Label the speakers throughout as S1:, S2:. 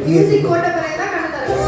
S1: Music போட்ட பிறகு தான் கண்ணு திறக்கும்.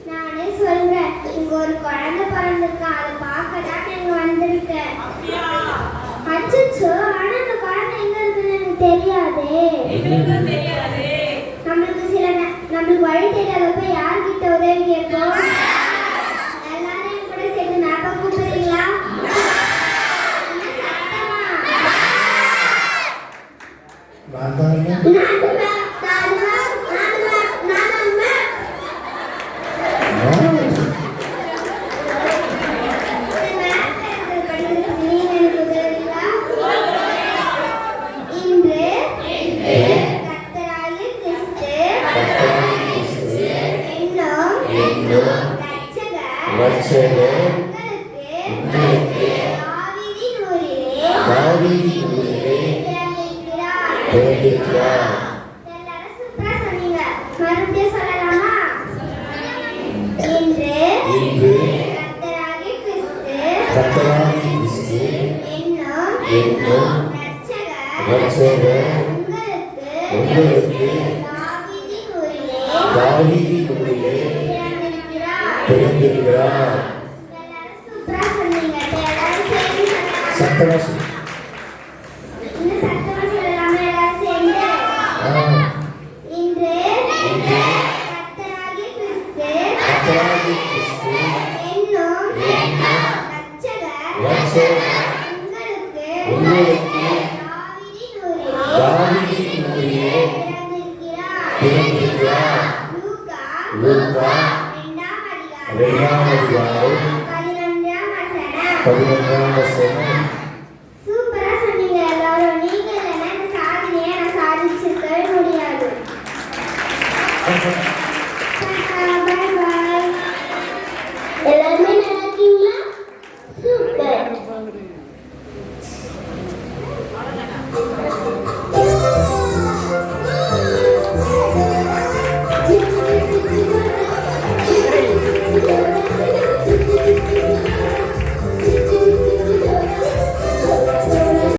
S2: நானே சொல்றேன், இங்க ஒரு குழந்தை பிறந்திருக்கா, அதை பார்க்கதான் நீங்க வந்திருக்கேன். அச்சச்சோ, ஆனா அந்த குழந்தை எங்க இருக்குன்னு எனக்கு தெரியாதே. நம்மளுக்கு வழி தெரியாதப்ப யார்கிட்ட உதவி கேட்போம்? எல்லாரும் என் கூட சேர்ந்து நாப்பா கூப்பிடுறீங்களா?
S3: Lúca 2:11